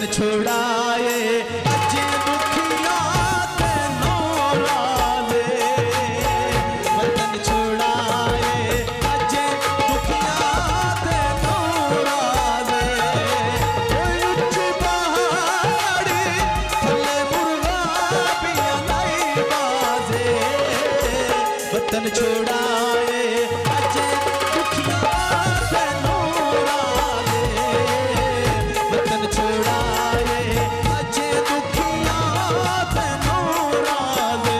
वतन छोड़ाए अजे दुखिया ते नौराले वतन छोड़ाए अजे दुखिया ते नौराले कोई उच्ची पहाड़ी थले मुर्गा पिया नहीं बाजे वतन छोड़ाए अजे दुखिया ते नौराले वतन छोड़ाए अजे दुखिया ते नौराले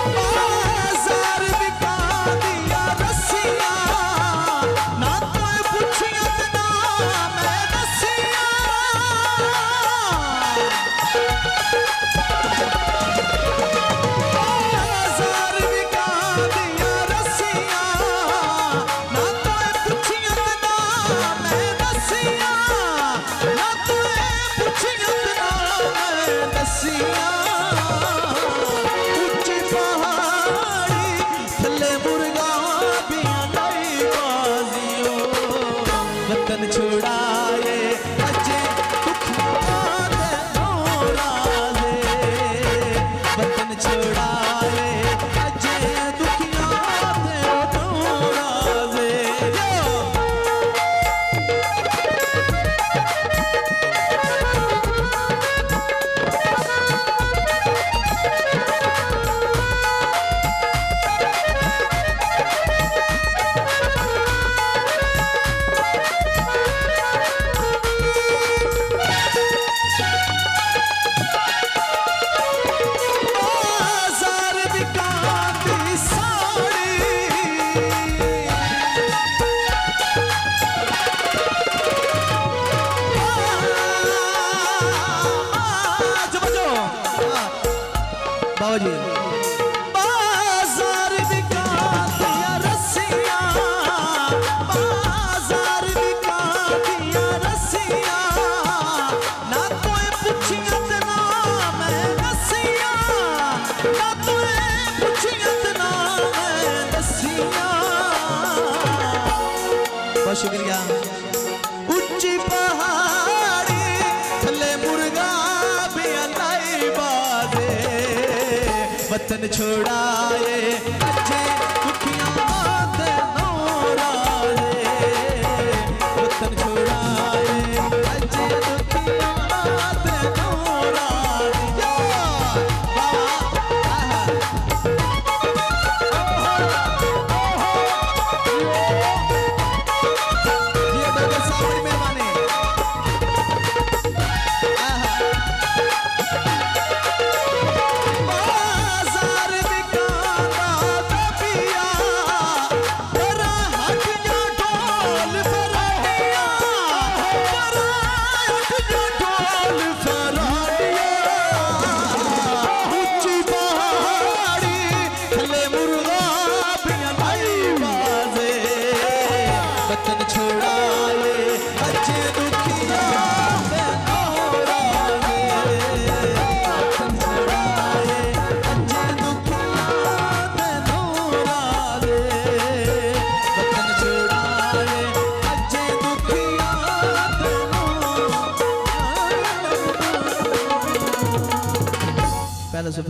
बाजार बिका दिया रस्सिया ना कोई पूछिया ते ना मैं दसिया बाजार बिका दिया रस्सिया ना कोई पूछिया ते ना मैं दसिया ना कोई पूछिया ते ना मैं दसिया उच्ची पहाड़ी थले मुर्गा पिया नहीं बाजियो वतन छोड़ाए अजे दुखिया ते नौराले वतन छोड़ाए अजे दुखिया ते नौराले बाजार बिका दी साड़ी बजो बाबा जी बाजार बिका दिया रस्सिया बाजार बिका दिया रस्सिया ना कोई पूछिया ते ना मैं दसिया ना कोई पूछिया ते ना मैं दसिया बहुत शुक्रिया उच्ची पहाड़ी थले मुर्गा भी नहीं बाजे वतन छोड़ाए अजे दुखिया ते नौराले वतन छोड़ाए अजे दुखिया ते नौराले ये बड़े सामने मेहमाने बाजार बिका पिया बड़ा हट जा ढोल फराडिया बड़ा हट जा ढोल फराडिया उच्ची पहाड़ी थले मुर्गा पिया नहीं बाजे वतन छोड़ाए अजे दुखिया ते नौराले वतन छोड़ाए अजे दुखिया ते नौराले वतन छोड़ाए अजे दुखिया ते नौराले पहले से